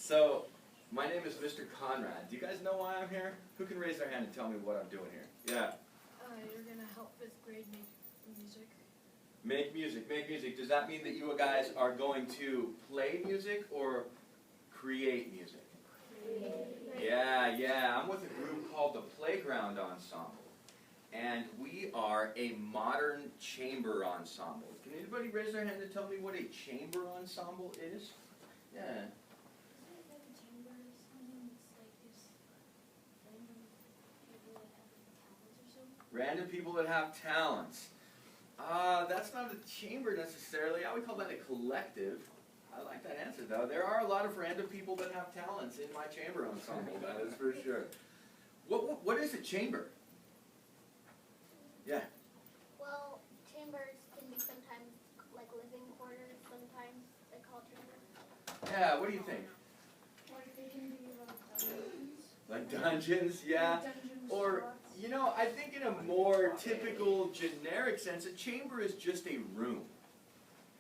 So, my name is Mr. Conrad. Do you guys know why I'm here? Who can raise their hand and tell me what I'm doing here? Yeah. You're going to help 5th grade make music. Make music, make music. Does that mean that you guys are going to play music or create music? Yeah. I'm with a group called the Playground Ensemble. And we are a modern chamber ensemble. Can anybody raise their hand and tell me what a chamber ensemble is? Yeah. Random people that have talents. That's not a chamber necessarily. I would call that a collective. I like that answer though. There are a lot of random people that have talents in my chamber ensemble, that is for sure. What is a chamber? Yeah. Well, chambers can be sometimes like living quarters, sometimes they call chambers. Yeah, what do you think? Like they can be dungeons. Like dungeons, yeah. Or, you know, I think in a more typical, generic sense, a chamber is just a room,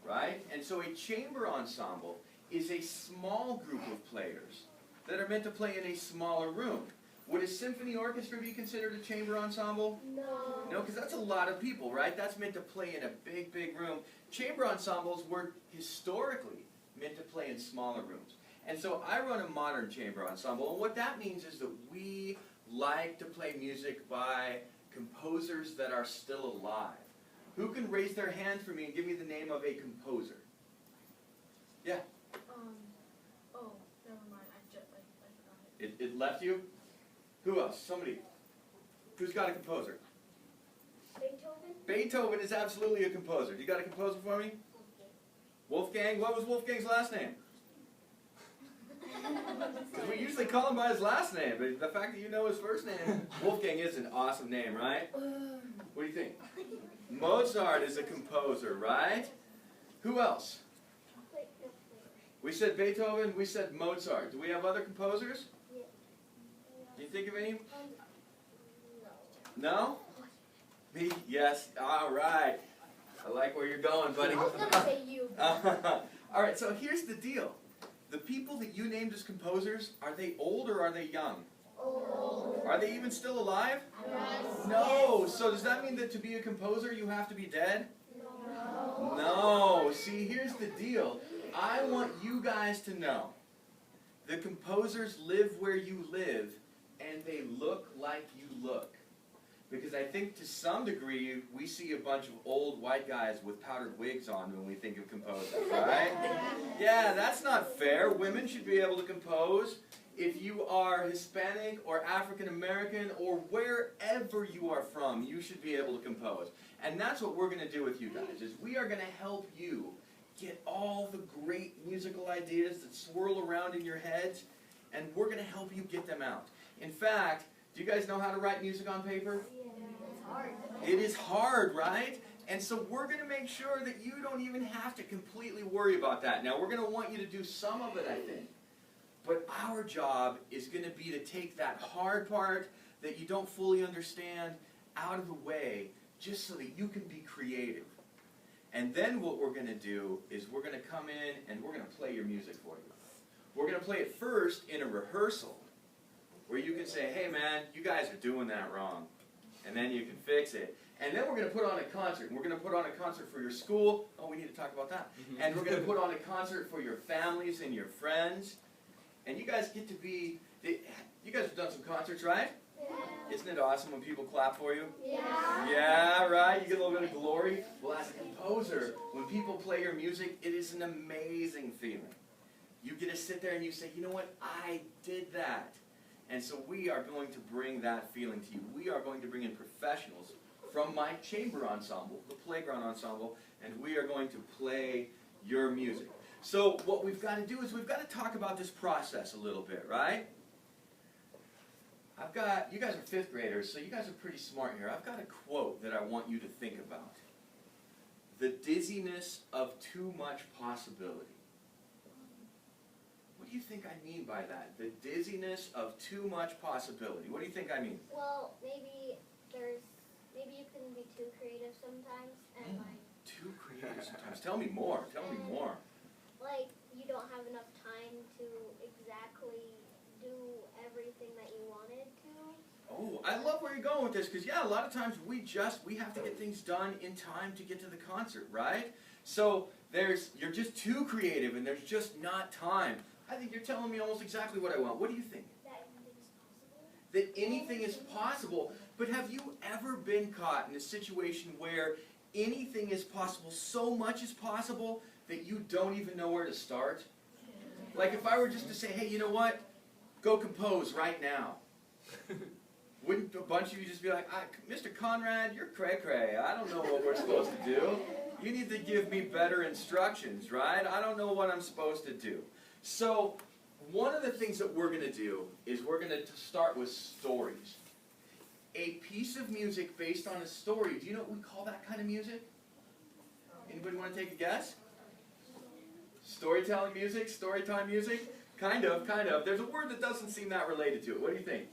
right? And so a chamber ensemble is a small group of players that are meant to play in a smaller room. Would a symphony orchestra be considered a chamber ensemble? No. No, because that's a lot of people, right? That's meant to play in a big, big room. Chamber ensembles were historically meant to play in smaller rooms. And so I run a modern chamber ensemble, and what that means is that we like to play music by composers that are still alive. Who can raise their hand for me and give me the name of a composer? Yeah? Oh, never mind. I forgot it. It left you? Who else? Somebody. Who's got a composer? Beethoven? Beethoven is absolutely a composer. You got a composer for me? Wolfgang? What was Wolfgang's last name? Because we usually call him by his last name, but the fact that you know his first name, Wolfgang is an awesome name, right? What do you think? Mozart is a composer, right? Who else? We said Beethoven, we said Mozart. Do we have other composers? Yeah. Can you think of any? No. No? Me? Yes. All right. I like where you're going, buddy. I was going to say you. All right, so here's the deal. The people that you named as composers, are they old or are they young? Old. Are they even still alive? Yes. No. So does that mean that to be a composer you have to be dead? No. No. See, here's the deal. I want you guys to know the composers live where you live and they look like you look. Because I think to some degree we see a bunch of old white guys with powdered wigs on when we think of composers, right? Yeah, that's not fair. Women should be able to compose. If you are Hispanic or African American or wherever you are from, you should be able to compose. And that's what we're going to do with you guys, is we are going to help you get all the great musical ideas that swirl around in your heads, and we're going to help you get them out. In fact, do you guys know how to write music on paper? It's hard. It is hard, right? And so we're going to make sure that you don't even have to completely worry about that. Now, we're going to want you to do some of it, I think. But our job is going to be to take that hard part that you don't fully understand out of the way, just so that you can be creative. And then what we're going to do is we're going to come in and we're going to play your music for you. We're going to play it first in a rehearsal, where you can say, hey man, you guys are doing that wrong. And then you can fix it. And then we're going to put on a concert. We're going to put on a concert for your school. Oh, we need to talk about that. And we're going to put on a concert for your families and your friends. And you guys get to be, you guys have done some concerts, right? Yeah. Isn't it awesome when people clap for you? Yeah. Yeah, right? You get a little bit of glory. Well, as a composer, when people play your music, it is an amazing feeling. You get to sit there and you say, you know what? I did that. And so we are going to bring that feeling to you. We are going to bring in professionals from my chamber ensemble, the Playground Ensemble, and we are going to play your music. So what we've got to do is we've got to talk about this process a little bit, right? You guys are 5th graders, so you guys are pretty smart here. I've got a quote that I want you to think about. The dizziness of too much possibility. What do you think I mean by that? The dizziness of too much possibility. What do you think I mean? Well, maybe you can be too creative sometimes, and like Too creative sometimes. Tell me more. Tell me more. like you don't have enough time to exactly do everything that you wanted to. Oh, I love where you're going with this, because yeah, a lot of times we have to get things done in time to get to the concert, right? So you're just too creative and there's just not time. I think you're telling me almost exactly what I want. What do you think? That anything is possible. But have you ever been caught in a situation where anything is possible, so much is possible, that you don't even know where to start? Like if I were just to say, hey, you know what? Go compose right now. Wouldn't a bunch of you just be like, Mr. Conrad, you're cray-cray. I don't know what we're supposed to do. You need to give me better instructions, right? I don't know what I'm supposed to do. So one of the things that we're going to do is we're going to start with stories. A piece of music based on a story. Do you know what we call that kind of music? Anybody want to take a guess? Storytelling music? Storytime music? Kind of, kind of. There's a word that doesn't seem that related to it. What do you think?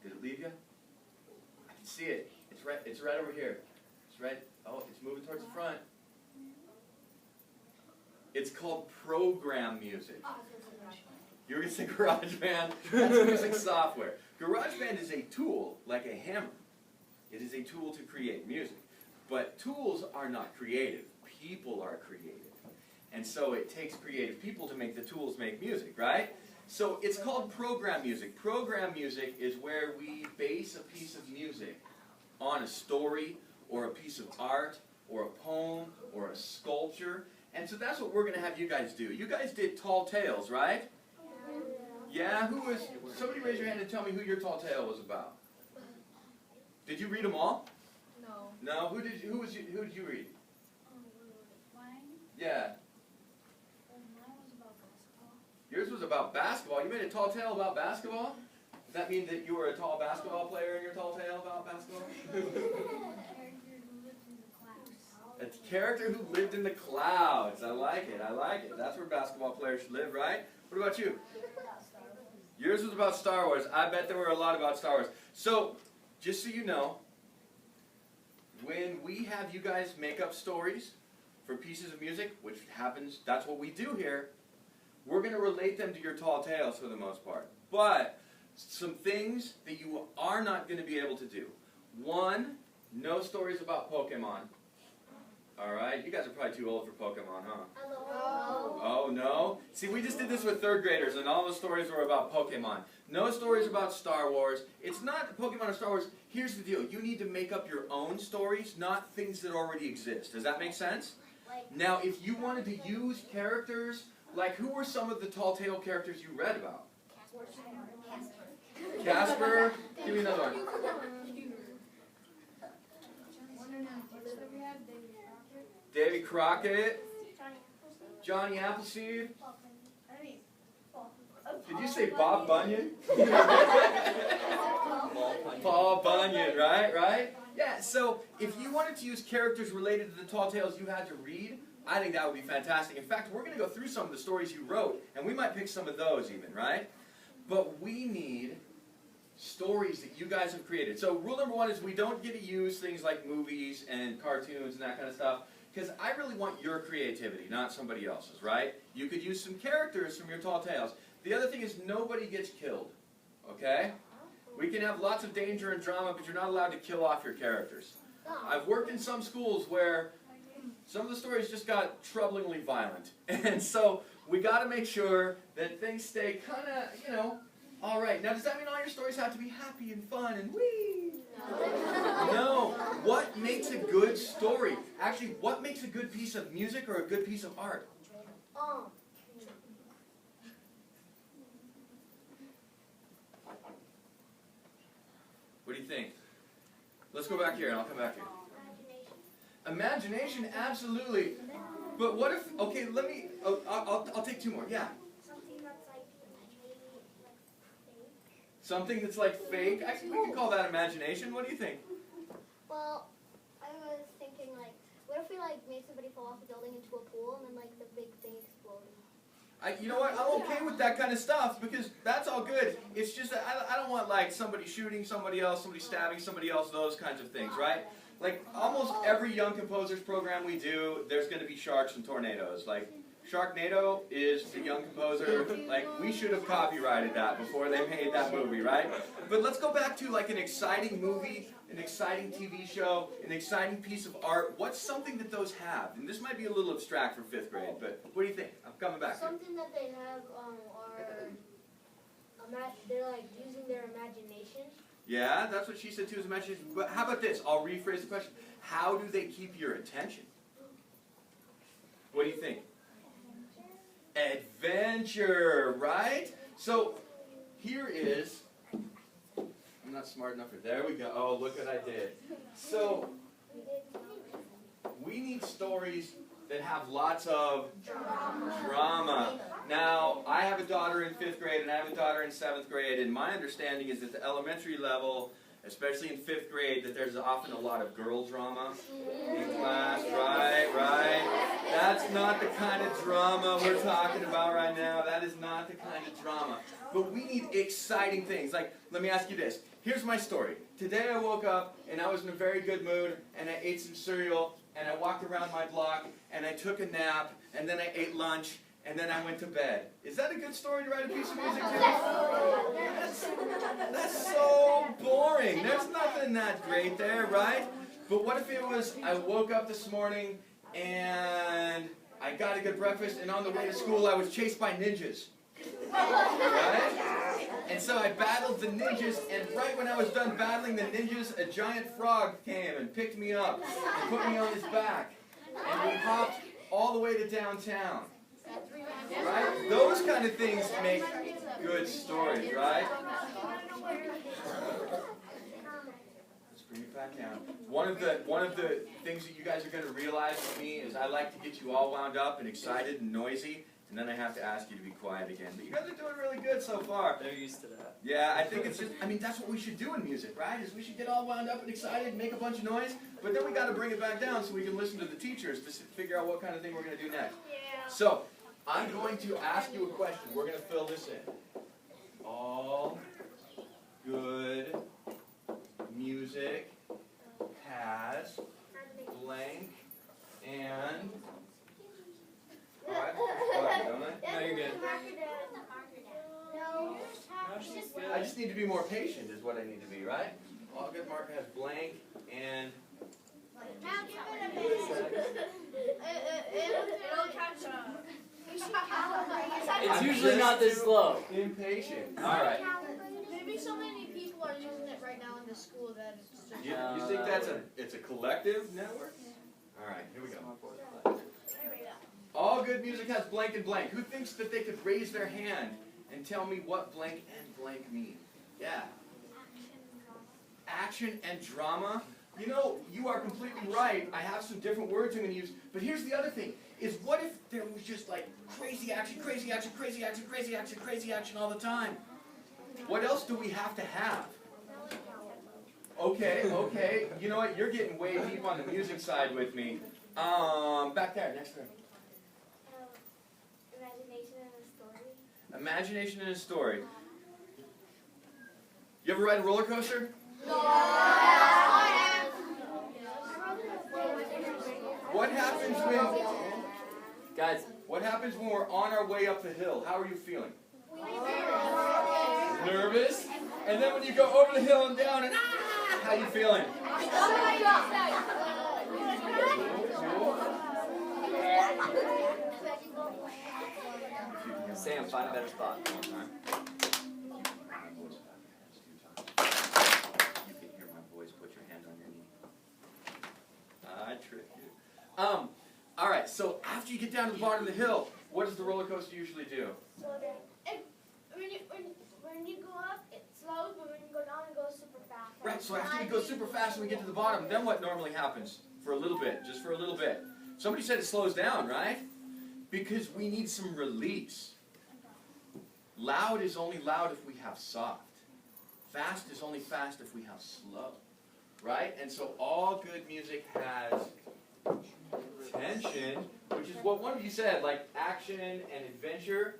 Did it leave you? I can see it. It's right over here. It's right. Oh, it's moving towards the front. It's called program music. You were going to say GarageBand? That's music software. GarageBand is a tool, like a hammer. It is a tool to create music. But tools are not creative. People are creative. And so it takes creative people to make the tools make music, right? So it's called program music. Program music is where we base a piece of music on a story or a piece of art or a poem or a sculpture. And so that's what we're going to have you guys do. You guys did Tall Tales, right? Yeah? Somebody raise your hand and tell me who your Tall Tale was about. Did you read them all? No. No? Who did you read? Mine? Yeah. Mine was about basketball. Yours was about basketball. You made a Tall Tale about basketball? Does that mean that you were a tall basketball player in your Tall Tale about basketball? A character who lived in the clouds. I like it. I like it. That's where basketball players should live, right? What about you? Yours was about Star Wars. I bet there were a lot about Star Wars. So, just so you know, when we have you guys make up stories for pieces of music, which happens, that's what we do here, we're going to relate them to your Tall Tales for the most part. But some things that you are not going to be able to do. One, no stories about Pokemon. Alright, you guys are probably too old for Pokemon, huh? Oh, no? See, we just did this with third graders, and all the stories were about Pokemon. No stories about Star Wars. It's not Pokemon or Star Wars. Here's the deal. You need to make up your own stories, not things that already exist. Does that make sense? Now, if you wanted to use characters, like who were some of the Tall Tale characters you read about? Casper? Give me another one. Davy Crockett, Johnny Appleseed. Did you say Bob Bunyan? Paul Bunyan, right? Yeah, so if you wanted to use characters related to the Tall Tales you had to read, I think that would be fantastic. In fact, we're going to go through some of the stories you wrote, and we might pick some of those even, right? But we need stories that you guys have created. So rule number one is we don't get to use things like movies and cartoons and that kind of stuff, because I really want your creativity, not somebody else's, right? You could use some characters from your Tall Tales. The other thing is nobody gets killed, okay? We can have lots of danger and drama, but you're not allowed to kill off your characters. I've worked in some schools where some of the stories just got troublingly violent. And so we got to make sure that things stay kind of, all right. Now, does that mean all your stories have to be happy and fun and wee? No. What makes a good story? Actually, what makes a good piece of music or a good piece of art? What do you think? Let's go back here and I'll come back here. Imagination, absolutely. But what if, okay, let me, I'll take two more. Yeah. Something that's like fake? Actually, we can call that imagination. What do you think? Well, I was thinking what if we made somebody fall off a building into a pool and then the big thing exploded? You know what? I'm okay with that kind of stuff because that's all good. It's just that I don't want somebody shooting somebody else, somebody stabbing somebody else, those kinds of things, right? Like almost every young composers program we do, there's going to be sharks and tornadoes. Like Sharknado is the young composer. Like we should have copyrighted that before they made that movie, right? But let's go back to like an exciting movie, an exciting TV show, an exciting piece of art. What's something that those have? And this might be a little abstract for 5th grade, but what do you think? I'm coming back. Something that they have they're like using their imagination. Yeah, that's what she said too, is imagination. But how about this? I'll rephrase the question. How do they keep your attention? What do you think? Adventure, right? So here is, I'm not smart enough for, there we go. Oh, look what I did. So we need stories that have lots of drama. Now, I have a daughter in 5th grade and I have a daughter in 7th grade, and my understanding is that the elementary level, especially in 5th grade, that there's often a lot of girl drama in class, right? That's not the kind of drama we're talking about right now. That is not the kind of drama. But we need exciting things. Like, let me ask you this. Here's my story. Today I woke up and I was in a very good mood and I ate some cereal and I walked around my block and I took a nap and then I ate lunch and then I went to bed. Is that a good story to write a piece of music to? That's so boring. There's nothing that great there, right? But what if it was, I woke up this morning and I got a good breakfast and on the way to school I was chased by ninjas. Right? And so I battled the ninjas, and right when I was done battling the ninjas, a giant frog came and picked me up and put me on his back. And we hopped all the way to downtown. Right? Those kind of things make good stories, right? Let's bring it back down. One of the things that you guys are going to realize with me is I like to get you all wound up and excited and noisy, and then I have to ask you to be quiet again. But you guys are doing really good so far. They're used to that. Yeah, I think it's just, I mean, that's what we should do in music, right? Is we should get all wound up and excited and make a bunch of noise, but then we got to bring it back down so we can listen to the teachers to figure out what kind of thing we're going to do next. So, I'm going to ask you a question. We're going to fill this in. All good music has blank and... No, you're good. No. I just need to be more patient is what I need to be, right? All good marker has blank and... It's usually not this slow. Impatient. All right. Maybe so many people are using it right now in the school that it's just... You think it's a collective network? All right, here we go. All good music has blank and blank. Who thinks that they could raise their hand and tell me what blank and blank mean? Yeah. Action and drama. You know, you are completely right. I have some different words I'm going to use. But here's the other thing, is what if there was just like crazy action, crazy action, crazy action, crazy action, crazy action all the time? What else do we have to have? Okay. You know what? You're getting way deep on the music side with me. Back there, next room. Imagination and a story. Imagination and a story. You ever ride a roller coaster? What happens when... Guys. What happens when we're on our way up the hill? How are you feeling? Nervous? And then when you go over the hill and down and how are you feeling? Sam, find a better spot. You can hear my voice. Put your hand on your knee. I tricked you. All right, so after you get down to the bottom of the hill, what does the roller coaster usually do? When you go up, it slows, but when you go down, it goes super fast. Right, so after we go super fast and we get to the bottom, then what normally happens? For a little bit, just for a little bit. Somebody said it slows down, right? Because we need some release. Loud is only loud if we have soft. Fast is only fast if we have slow. Right? And so all good music has tension, which is what one of you said, like action and adventure.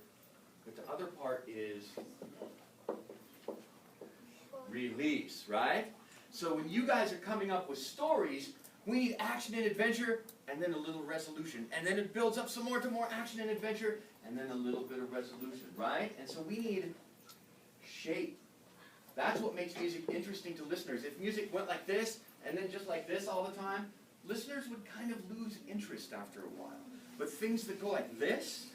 But the other part is release, right? So when you guys are coming up with stories, we need action and adventure, and then a little resolution. And then it builds up some more to more action and adventure, and then a little bit of resolution, right? And so we need shape. That's what makes music interesting to listeners. If music went like this, and then just like this all the time, listeners would kind of lose interest after a while. But things that go like this,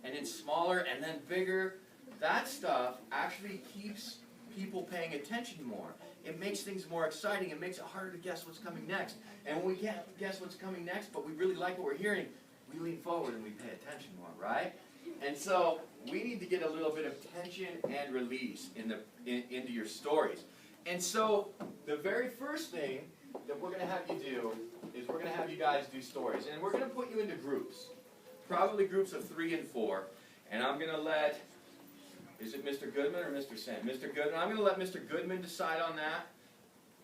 and then smaller, and then bigger, that stuff actually keeps people paying attention more. It makes things more exciting. It makes it harder to guess what's coming next. And when we can't guess what's coming next, but we really like what we're hearing, we lean forward and we pay attention more, right? And so we need to get a little bit of tension and release into your stories. And so the very first thing that we're going to have you do is we're going to have you guys do stories. And we're going to put you into groups, probably groups of 3 and 4. And I'm going to let... Is it Mr. Goodman or Mr. Sam? Mr. Goodman. I'm going to let Mr. Goodman decide on that.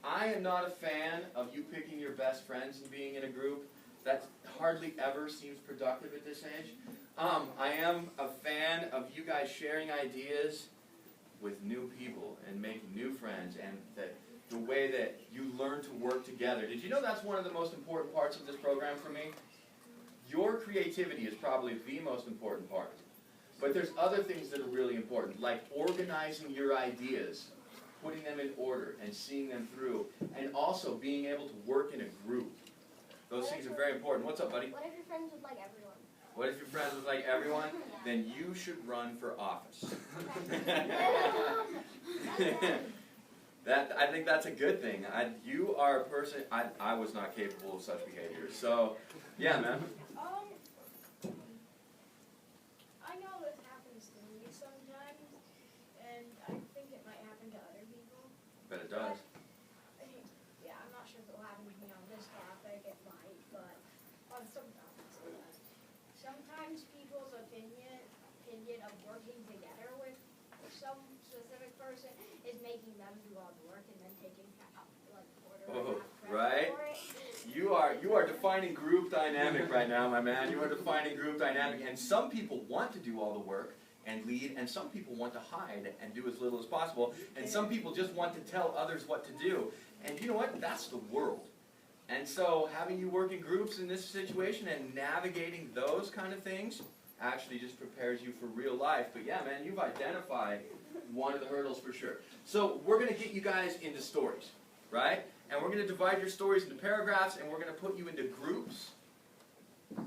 I am not a fan of you picking your best friends and being in a group. That hardly ever seems productive at this age. I am a fan of you guys sharing ideas with new people and making new friends, and the way that you learn to work together. Did you know that's one of the most important parts of this program for me? Your creativity is probably the most important part. But there's other things that are really important, like organizing your ideas, putting them in order, and seeing them through, and also being able to work in a group. Those things are very important. What's up, buddy? What if your friends would like everyone? What if your friends was like everyone? Then you should run for office. I think that's a good thing. You are a person, I was not capable of such behavior. So, yeah, man. I know this happens to me sometimes, and I think it might happen to other people. Bet it does. Yeah, I'm not sure if it'll happen to me on this topic. It might, but on some topics it does. Sometimes people's opinion of working together with some specific person is making them do all the work and then taking quarter right? for it. You are defining group dynamic right now, my man. You are defining group dynamic. And some people want to do all the work and lead, and some people want to hide and do as little as possible. And some people just want to tell others what to do. And you know what? That's the world. And so having you work in groups in this situation and navigating those kind of things actually just prepares you for real life. But yeah, man, you've identified one of the hurdles for sure. So we're going to get you guys into stories, right? And we're going to divide your stories into paragraphs, and we're going to put you into groups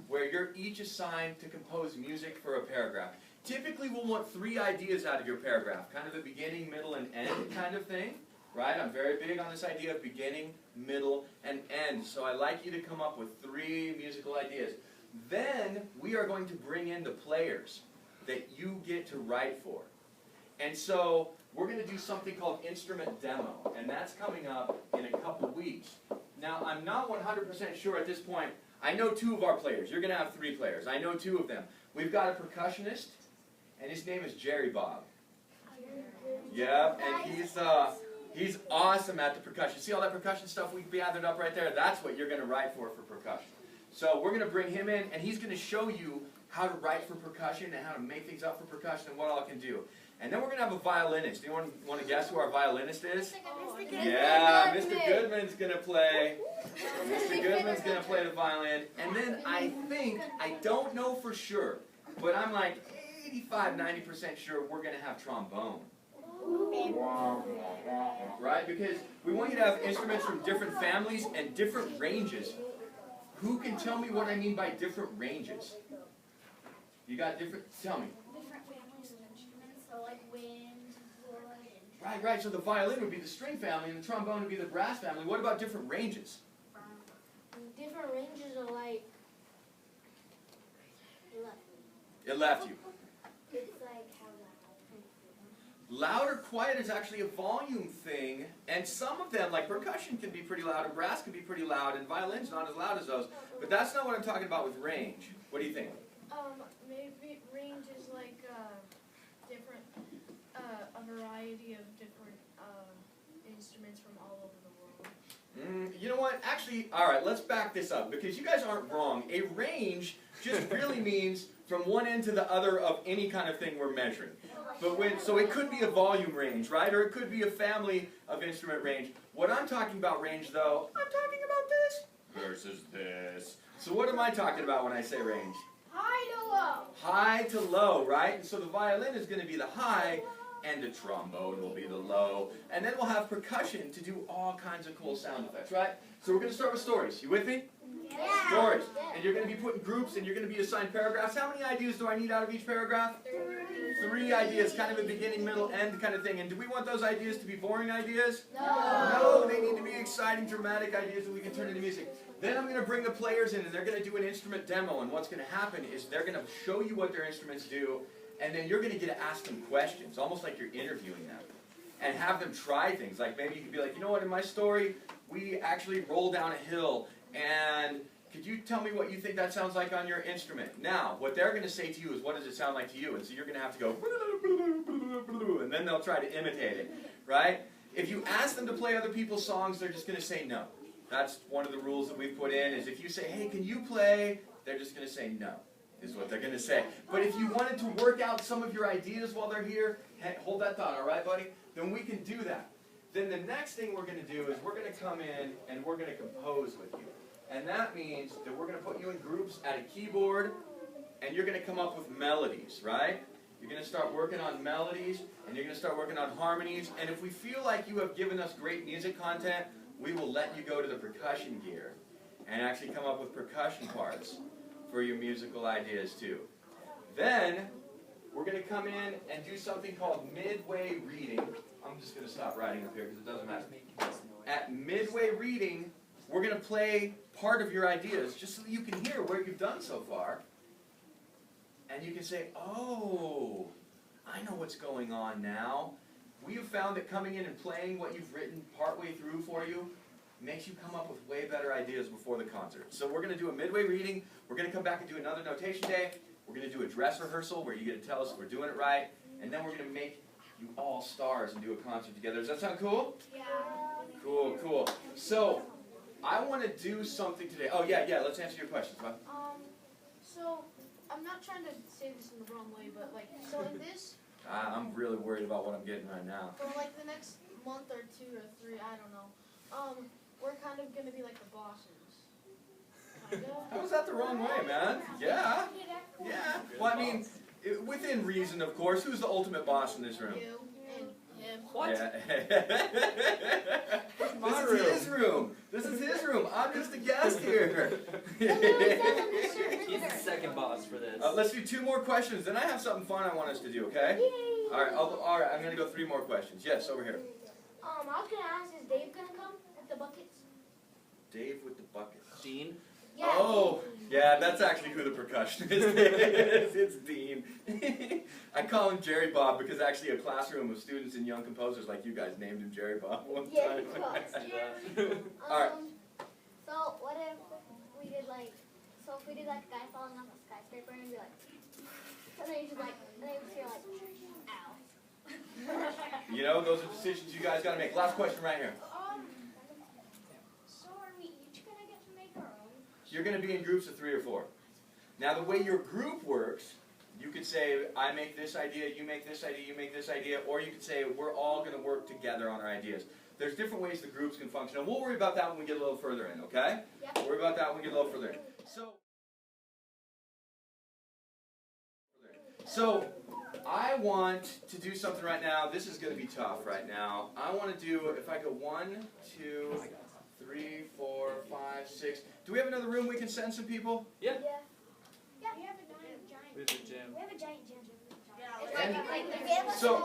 where you're each assigned to compose music for a paragraph. Typically, we'll want 3 ideas out of your paragraph, kind of a beginning, middle, and end kind of thing, right? I'm very big on this idea of beginning, middle, and end. So I like you to come up with 3 musical ideas. Then we are going to bring in the players that you get to write for. And so we're going to do something called instrument demo, and that's coming up in a couple weeks. Now, I'm not 100% sure at this point. I know 2 of our players. You're going to have 3 players. I know 2 of them. We've got a percussionist, and his name is Jerry Bob. Yeah, and he's awesome at the percussion. See all that percussion stuff we gathered up right there? That's what you're going to write for percussion. So we're going to bring him in, and he's going to show you how to write for percussion and how to make things up for percussion and what all it can do. And then we're going to have a violinist. Anyone want to guess who our violinist is? Yeah, Mr. Goodman's going to play. Mr. Goodman's going to play the violin. And then I don't know for sure, but I'm like 85–90% sure we're going to have trombone. Right? Because we want you to have instruments from different families and different ranges. Who can tell me what I mean by different ranges? You got different, tell me. Different families of instruments, so like wind, wood, Right. So the violin would be the string family, and the trombone would be the brass family. What about different ranges? Different ranges are like... It left you. It's like how Loud or quiet is actually a volume thing, and some of them, like percussion, can be pretty loud, and brass can be pretty loud, and violin's not as loud as those. But that's not what I'm talking about with range. What do you think? Maybe range is like different, a variety of different instruments from all over the world. You know what? Actually, all right, let's back this up, because you guys aren't wrong. A range just really means from one end to the other of any kind of thing we're measuring. So it could be a volume range, right? Or it could be a family of instrument range. What I'm talking about range, though, I'm talking about this versus this. So what am I talking about when I say range? High to low. High to low, right? And so the violin is going to be the high, and the trombone will be the low. And then we'll have percussion to do all kinds of cool sound effects, right? So we're going to start with stories. You with me? Yeah. Stories. And you're going to be put in groups, and you're going to be assigned paragraphs. How many ideas do I need out of each paragraph? 3 ideas, kind of a beginning, middle, end kind of thing. And do we want those ideas to be boring ideas? No, they need to be exciting, dramatic ideas that we can turn into music. Then I'm going to bring the players in, and they're going to do an instrument demo. And what's going to happen is they're going to show you what their instruments do, and then you're going to get to ask them questions, almost like you're interviewing them. And have them try things. Like maybe you could be like, you know what, in my story, we actually roll down a hill, and could you tell me what you think that sounds like on your instrument? Now, what they're going to say to you is, what does it sound like to you? And so you're going to have to go, and then they'll try to imitate it, right? If you ask them to play other people's songs, they're just going to say no. That's one of the rules that we've put in, is if you say, hey, can you play? They're just going to say no, is what they're going to say. But if you wanted to work out some of your ideas while they're here, hey, hold that thought, all right, buddy? Then we can do that. Then the next thing we're going to do is we're going to come in and we're going to compose with you. And that means that we're going to put you in groups at a keyboard, and you're going to come up with melodies, right? You're going to start working on melodies, and you're going to start working on harmonies. And if we feel like you have given us great music content, we will let you go to the percussion gear and actually come up with percussion parts for your musical ideas too. Then we're going to come in and do something called midway reading. I'm just going to stop writing up here because it doesn't matter. At midway reading, we're going to play part of your ideas just so that you can hear what you've done so far. And you can say, oh, I know what's going on now. We have found that coming in and playing what you've written partway through for you makes you come up with way better ideas before the concert. So we're going to do a midway reading. We're going to come back and do another notation day. We're going to do a dress rehearsal where you get to tell us if we're doing it right. And then we're going to make you all stars and do a concert together. Does that sound cool? Yeah. Cool, cool. So I want to do something today. Oh, yeah, let's answer your questions, Bob. So I'm not trying to say this in the wrong way, but like, so in this, I'm really worried about what I'm getting right now. for like the next month or 2 or 3, I don't know, we're kind of gonna be like the bosses. Kinda. How is that the wrong way, man? Yeah. Well, I mean, within reason, of course. Who's the ultimate boss in this room? You and him. What? Yeah. This is his room. This is his room. I'm just a guest here. He's the second boss for this. Let's do 2 more questions. Then I have something fun I want us to do, okay? All right, I'm going to go 3 more questions. Yes, over here. I was gonna ask, is Dave gonna come with the buckets? Dave with the buckets. Dean? Yeah. Oh, yeah, that's actually who the percussionist is. It's Dean. I call him Jerry Bob because actually a classroom of students and young composers like you guys named him Jerry Bob one time. Yeah, All right. So what if we did like, so if we did like a guy falling off a skyscraper and be like, and then you just like, and then you just hear like, ow. You know, those are decisions you guys got to make. Last question right here. So are we each gonna get to make our own? You're going to be in groups of 3 or 4. Now, the way your group works, you could say, I make this idea, you make this idea, you make this idea, or you could say, we're all going to work together on our ideas. There's different ways the groups can function, and we'll worry about that when we get a little further in, okay? Yep. We'll worry about that when we get a little further in. So, I want to do something right now. This is going to be tough right now. I want to do, if I go 1, 2, 3, 4, 5, 6. Do we have another room we can send some people? Yeah. We have a giant. We have a gym. We have a giant gym. And so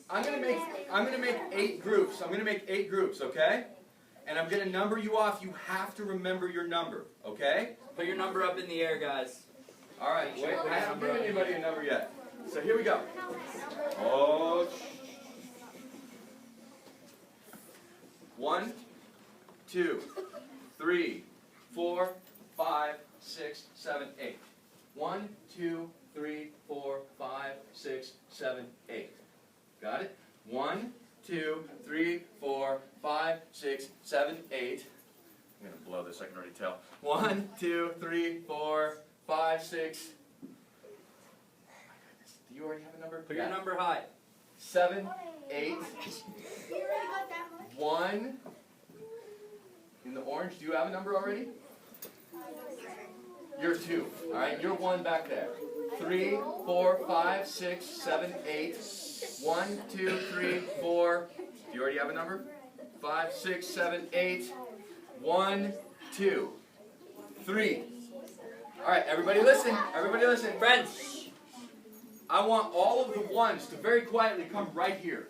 I'm gonna make 8 groups. I'm gonna make 8 groups, okay? And I'm gonna number you off. You have to remember your number, okay? Put your number up in the air, guys. All right. Wait, I haven't given anybody a number yet. So here we go. Oh. 1, 2, 3, 4, 5, 6, 7, 8. 1, 2, 3, 4, 5, 6, 7, 8. Got it? 1, 2, 3, 4, 5, 6, 7, 8. I'm going to blow this, I can already tell. 1, 2, 3, 4, 5, 6. Oh my goodness. Do you already have a number? Put your number high. 7, 8, You already got that much? 1. In the orange, do you have a number already? You're 2. All right, you're 1 back there. 3, 4, 5, 6, 7, 8. 1, 2, 3, 4. Do you already have a number? 5, 6, 7, 8. 1, 2, 3. All right, everybody listen. Everybody listen. Friends. I want all of the ones to very quietly come right here.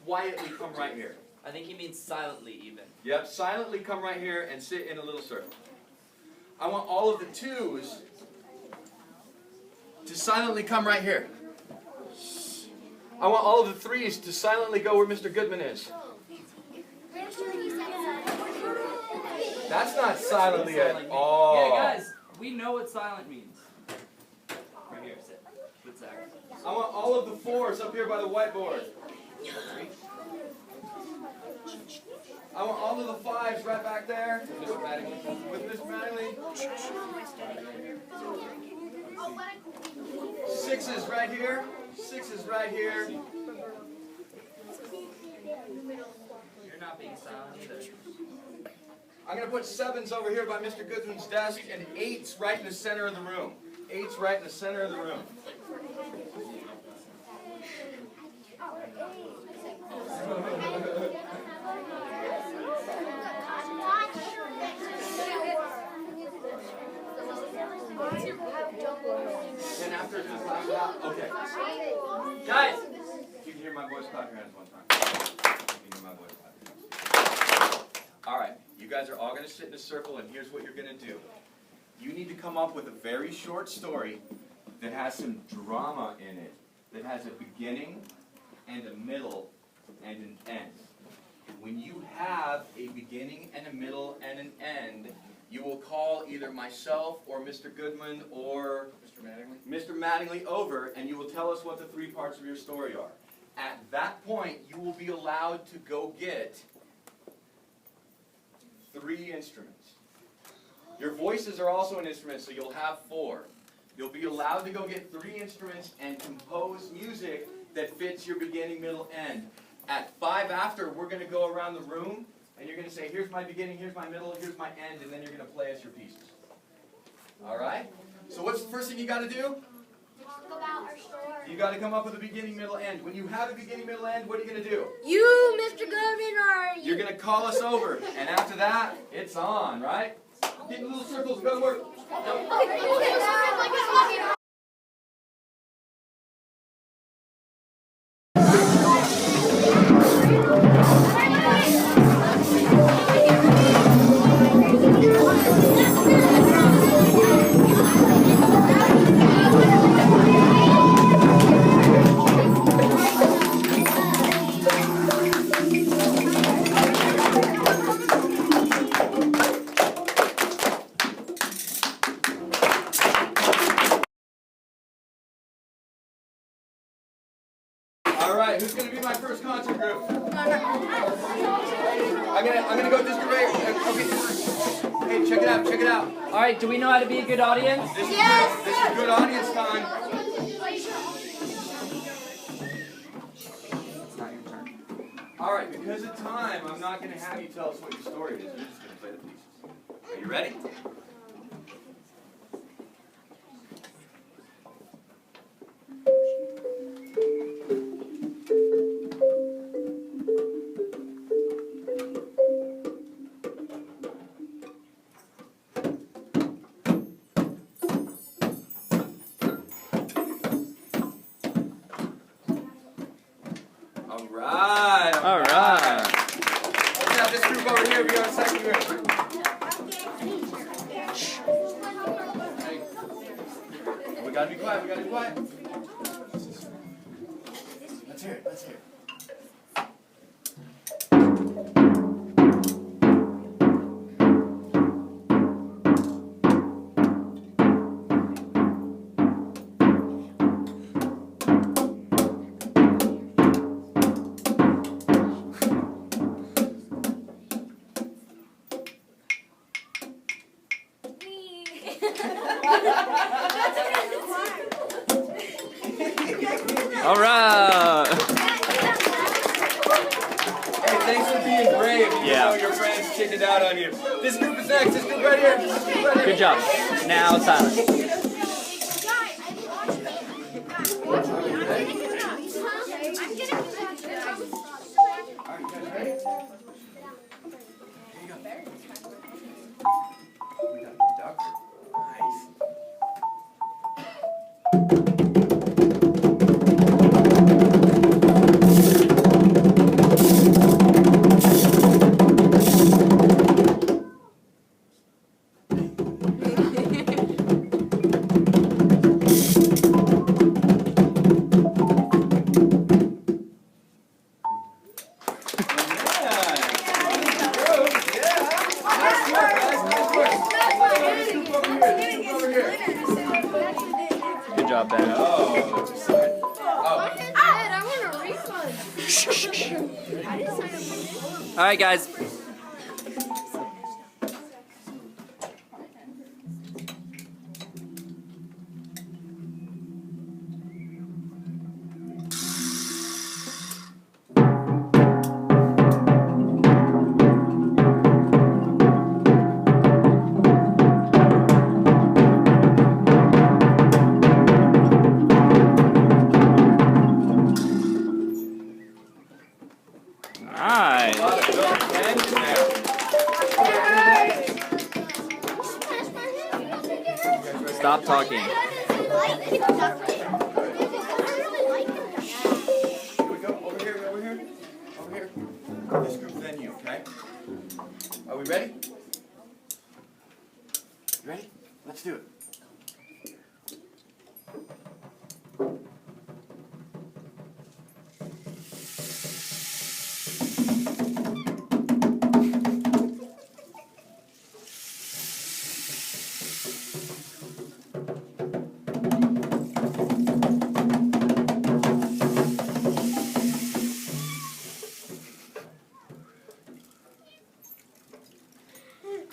Quietly come right here. I think he means silently even. Yep, silently come right here and sit in a little circle. I want all of the 2s to silently come right here. I want all of the 3s to silently go where Mr. Goodman is. That's not silently at all. Yeah, guys, we know what silent means. Right here, sit. With Zach. I want all of the 4s up here by the whiteboard. I want all of the 5s right back there with Mr. Mattingly. 6s right here. 6s right here. You're not being silent either. I'm going to put 7s over here by Mr. Goodman's desk and 8s right in the center of the room. 8s right in the center of the room. And after just clap it out. Okay. Guys, You can hear my voice, clap your hands one time. You can hear my voice, clap your hands. All right. You guys are all going to sit in a circle, and here's what you're going to do. You need to come up with a very short story that has some drama in it, that has a beginning and a middle and an end. When you have a beginning and a middle and an end, you will call either myself or Mr. Goodman or Mr. Mattingly over, and you will tell us what the 3 parts of your story are. At that point, you will be allowed to go get 3 instruments. Your voices are also an instrument, so you'll have 4. You'll be allowed to go get 3 instruments and compose music that fits your beginning, middle, end. At 5 after, we're going to go around the room, and you're going to say, here's my beginning, here's my middle, here's my end, and then you're going to play us your pieces. All right? So what's the first thing you got to do? Talk about our story. You got to come up with a beginning, middle, end. When you have a beginning, middle, end, what are you going to do? You, Mr. Goodman, are You're going to call us over, and after that, it's on, right? Get in little circles, go to work. All right, who's going to be my first concert group? I'm gonna go just right. Okay. Hey, check it out, check it out. all right, do we know how to be a good audience? This is good audience time. It's not your turn. All right, because of time, I'm not going to have you tell us what your story is. You're just going to play the pieces. Are you ready? All right. Let's have this group over here be our second group. We gotta be quiet, we gotta be quiet. Let's hear it, let's hear it. That's All right. Hey, thanks for being brave. Even Yeah. though your friends chickened out on you. This group is next. This group right here. This group right here. Good job. Now silence. All right, you guys ready? Here you go. We got a duck. Nice. Good job, Ben. Oh. All right, guys. Nice. Stop talking. Here we go. Over here. This group, then you, okay? Are we ready? You ready? Let's do it.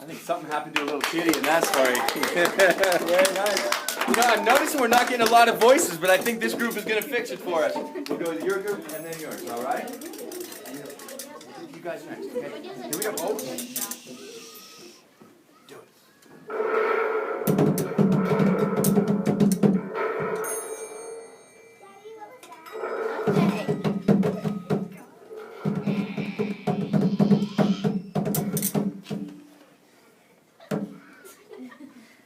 I think something happened to a little kitty in that story. Very nice. You know, I'm noticing we're not getting a lot of voices, but I think this group is going to fix it for us. We'll go with your group and then yours, all right? You guys next, okay? Here we go. Oh. Do it.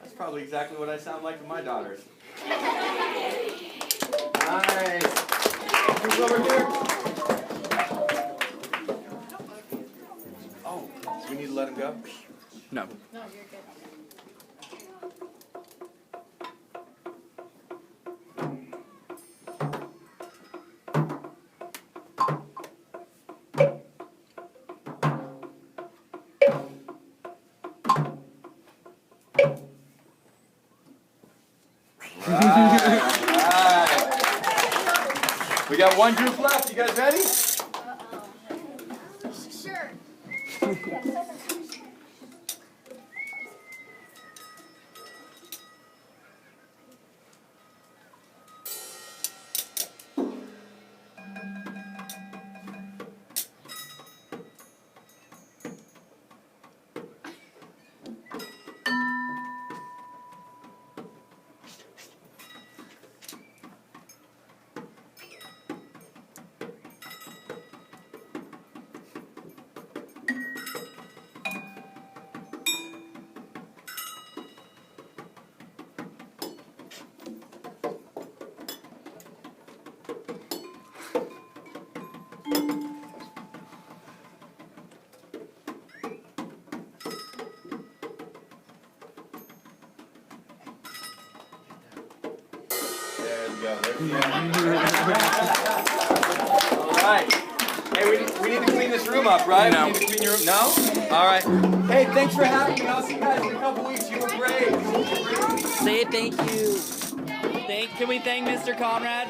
That's probably exactly what I sound like to my daughters. Nice. Who's over here? Oh, do we need to let him go? No. No, you're good. Right. We got one group left. You guys ready? Sure. There we go. All right. Hey, we need to clean this room up, right? No. We need to clean your room. No? All right. Hey, thanks for having me. I'll see you guys in a couple weeks. You were great. Say thank you. Can we thank Mr. Conrad?